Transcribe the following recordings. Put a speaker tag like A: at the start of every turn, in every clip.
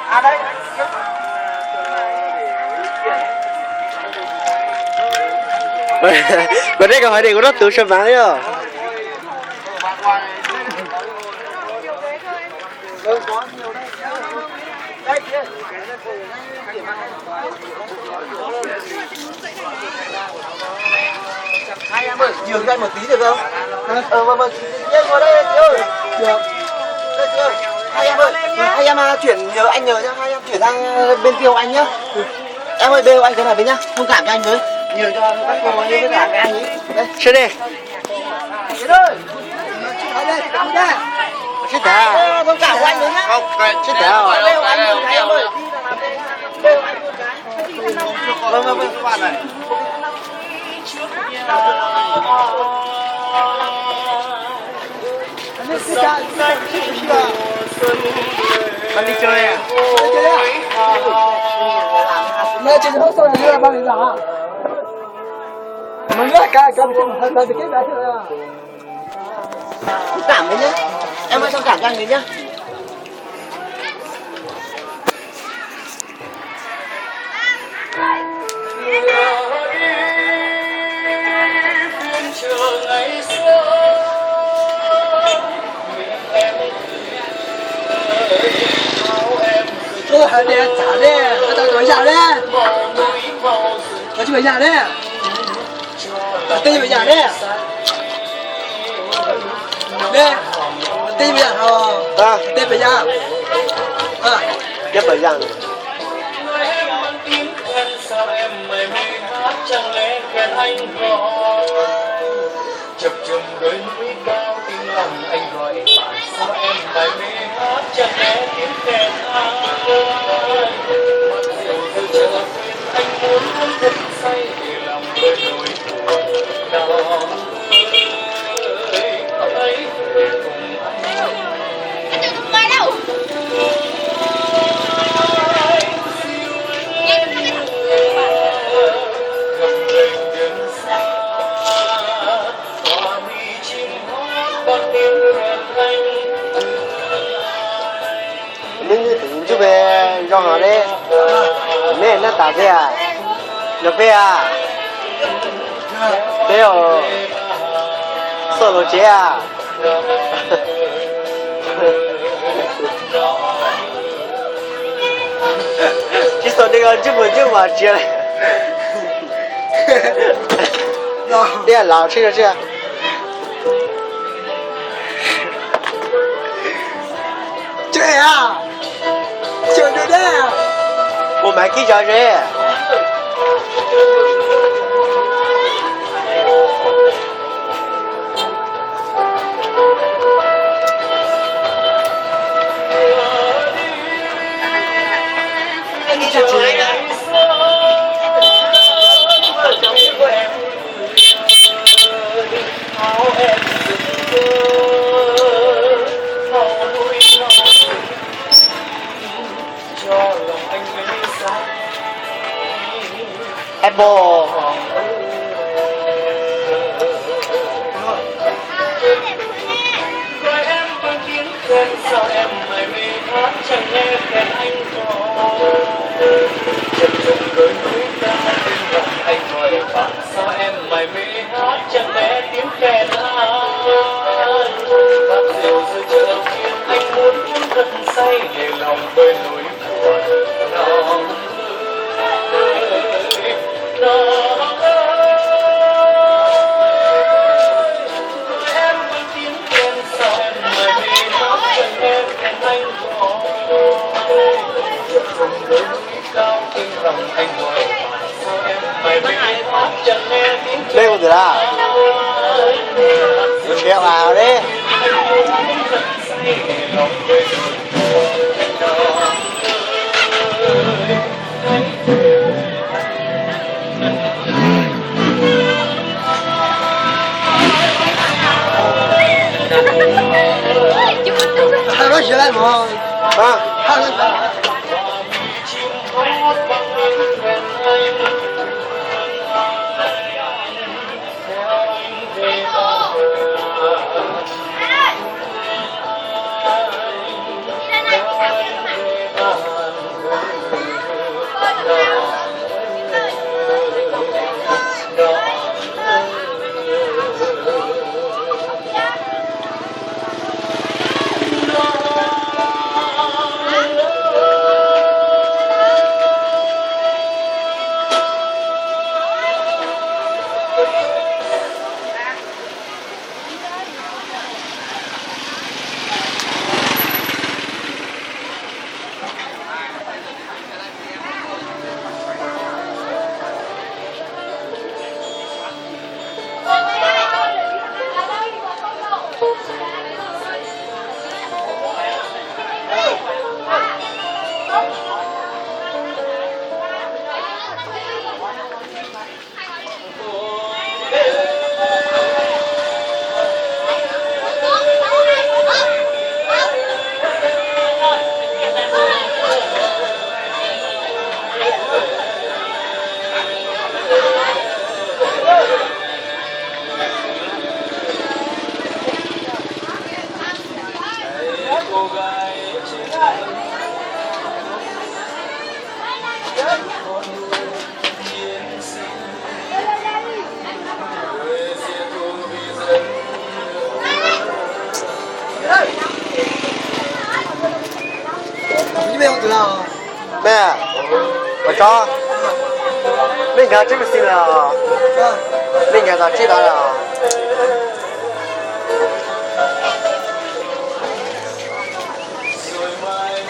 A: À đây.
B: Bữa nay có hỏi đi có rất tự sân bán đấy.
A: Hai em ơi, nhường cho anh một tí được không? Vâng, nhanh ngồi đây chị ơi. Được. Đây chị ơi. Hai em ơi, hai em chuyển nhờ anh nhờ nhá, hai em chuyển sang bên kia anh nhá. Em ơi, bêu anh cái này với nhá, thông cảm cho anh với. Nhường cho các cô ấy với cả cái anh ấy. Đây.
B: Xin đi.
A: Chị ơi. Đây đây, cảm ơn.
B: Xin chào.
A: Thông cảm của anh với nhá.
B: Xin chào.
A: Bêu anh một cái em ơi. Bêu anh một cái. Vâng vâng vâng các bạn này.
B: Con đi chơi à?
A: Đi chơi à? Mẹ chị không sao là bao nhiêu giờ? Mình nói cái cái đó thôi. Thông cảm đấy nhá. Em ơi thông cảm cho anh đấy nhá. Tôi đi trả đi, tôi tới nhà đi. Tôi去về nhà đi. Tôi về nhà đi. Đi. Tôi về nhà hả? Tôi về nhà.
B: Rất là giang.
C: Chập chừng đôi núi cao tiếng lòng anh gọi bạn sao em lại mê hát chẳng nghe tiếng kèn ai mặc dù giờ chờ quên anh muốn thật say để lòng tôi nổi cuộn nào ơi về cùng anh
D: Mày đâu?
B: Mình tự giúp về cho họ đi. Mẹ nó tao về à? Nó về à? Thế rồi. Sợ nó chế à? Chỉ sợ đi con chứ mà chế này. Đi à lão chơi chưa?
A: Chơi à? Chơi được đấy.
B: 我买给家人。
A: Anh đi chơi chơi à?
B: Apple.
C: Sao em mải mê hát chẳng nghe kèn anh gọi chập chùng đôi núi cao tiếng lòng anh gọi bạn sao em mải mê hát chẳng nghe tiếng kèn ai bác rượu rồi chờ phiên anh muốn uống thật say để lòng tôi nổi cuộn lòng
B: Đây một từ là kéo vào đi.
A: Hai nó trở lại mà. Hai nó
C: cô gái trên anh một chiến sĩ người diệt thù vì dân
A: Chứ biết không từ nào?
B: Mẹ, bà cho. Mình nghe chứ xin là. Mình nghe là chỉ là.
C: rồi mai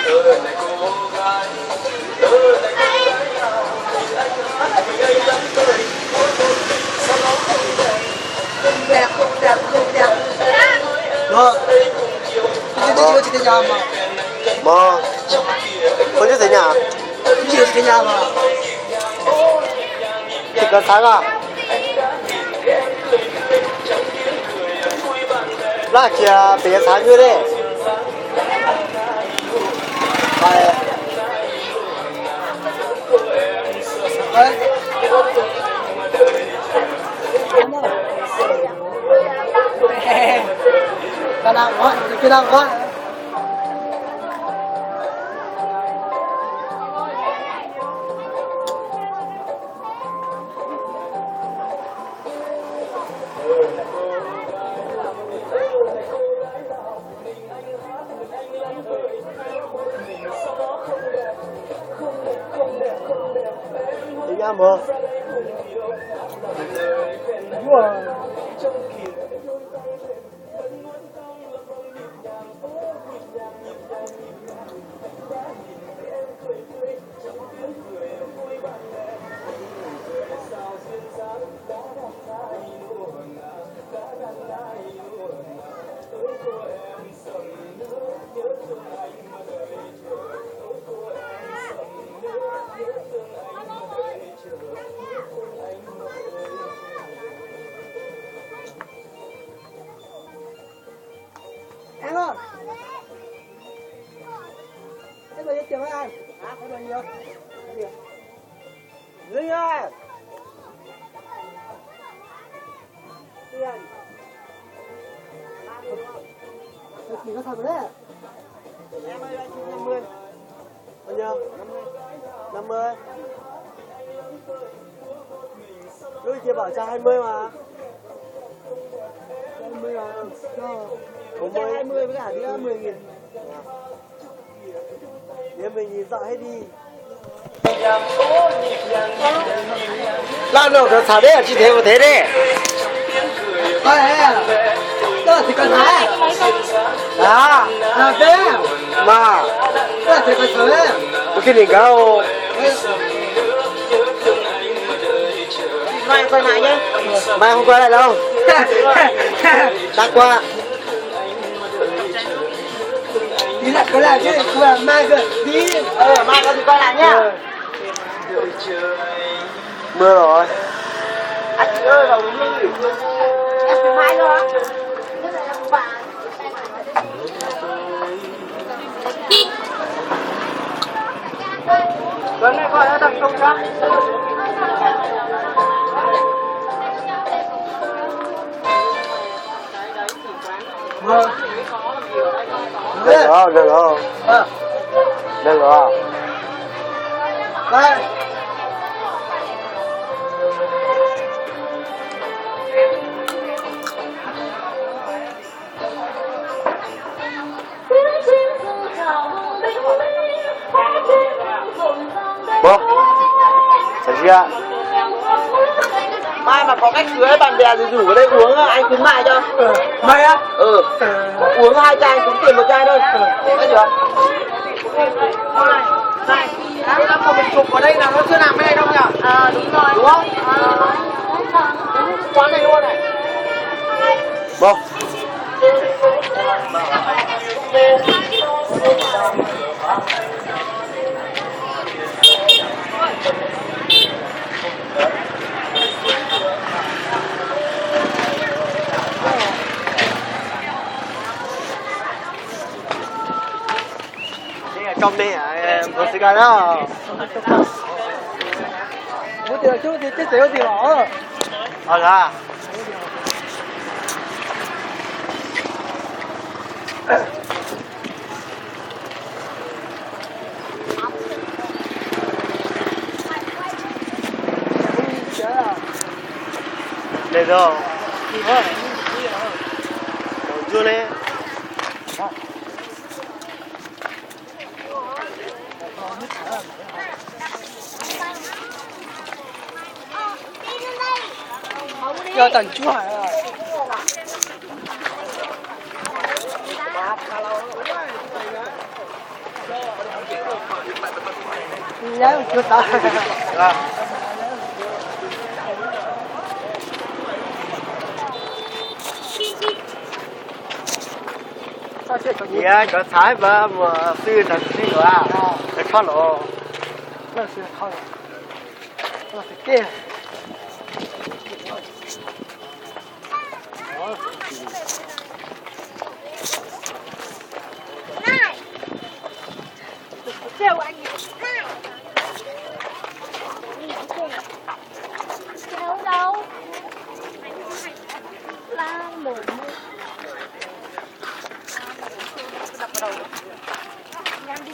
A: Được. Chị thấy nhà mà.
B: Mà. Con chưa thấy nhà.
A: Chị thấy nhà mà.
B: Thì cần sáng à? Là kìa bé sáng như đấy. Đây.
A: Đấy. Cái nào quá, cái nào quá.
B: Đi nha mơ.
A: Ăn không? Thế bây giờ chiều với ai? Hả? Thế bao nhiêu?
B: Linh ơi.
A: Mình có thật rồi đấy.
B: Em ơi, anh xin 50. Bao nhiêu? 50. Lúc kia bảo cho 20 mà.
A: 20 mà.
B: Không
A: Cho 20 với cả đi 10.000.
B: Nếu mình nhìn rõ hết đi.
C: Lan
B: đâu cái xả đấy chỉ thế một thế đấy.
A: Đây à. Đó thì cần hả?
B: Đó.
A: À thế.
B: Mà.
A: Đó thì cần thế.
B: Cái đỉnh cao.
A: Mai quay lại nhé.
B: Mai không quay lại đâu. Đã qua.
A: Đi lại quay lại chứ. Mai cơ. Đi. Mai có thì quay lại nhá.
B: Mưa rồi.
A: Anh ơi vào uống đi. Em phải mai rồi. Tuấn này gọi nó tập trung ra. Vâng.
B: Được rồi, được rồi. Được rồi.
A: Đây.
B: Bố. Thật chưa?
A: Mai mà có cách cưới bạn bè thì rủ ở đây uống anh khuyến mại cho. Mai á? Uống 2 chai cũng tiền 1 chai thôi. Thấy chưa? Này. Đây là một mình chụp ở đây là nó chưa làm cái này đâu nhỉ?
D: Đúng rồi.
A: Đúng không?
B: Bông. Trong đây một sự kiện đó.
A: Bố tiền chú thì chết xỉu thì bỏ.
B: Là. Đây rồi. Chưa lên.
A: Giờ tận chú Hải à. Nhớ chưa ta.
B: Dạ, có thái và mà sư thật sư à, nó khó lộ.
A: Nó sẽ khó. Nó sẽ kia.
D: Này. Kêu anh này. Kéo đâu? La mồm. Đập vào đầu. Nhanh đi.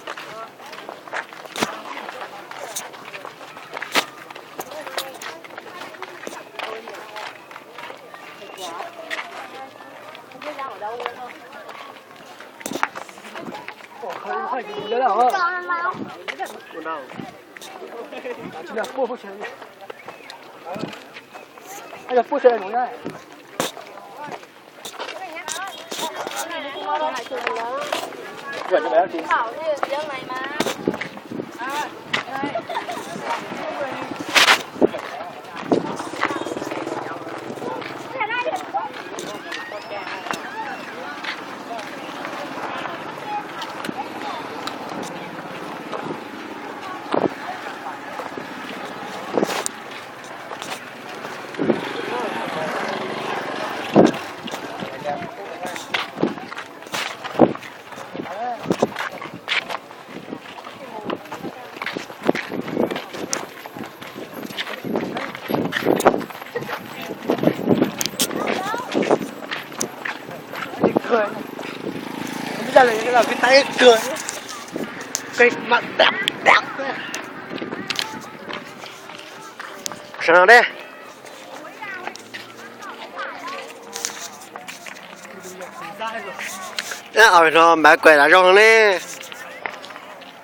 A: Phải nhớ nào không?
D: Còn nào?
B: Buồn đâu?
A: Chỉ là mua xe này. Hay là mua xe này nhá. Quên cho bé chị.
D: Bảo thì giờ này mà.
A: Cười. Bây giờ là cái tay cười. Cái mặt đẹp đẹp.
B: Sao nào đây? Ở đó mẹ quay lại trong này.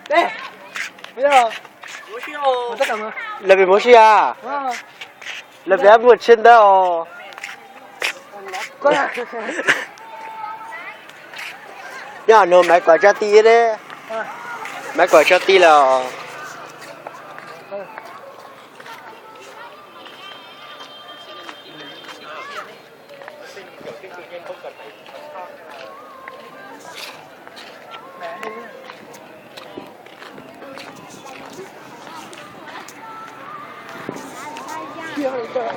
A: Đây. Bây giờ. Tất cả mà.
B: Là vì muốn gì à? Là vì em muốn trên đâu.
A: Có à.
B: Nhà nó mẹ quay cho tí đấy. Mẹ quay cho tí là.
A: Kia rồi.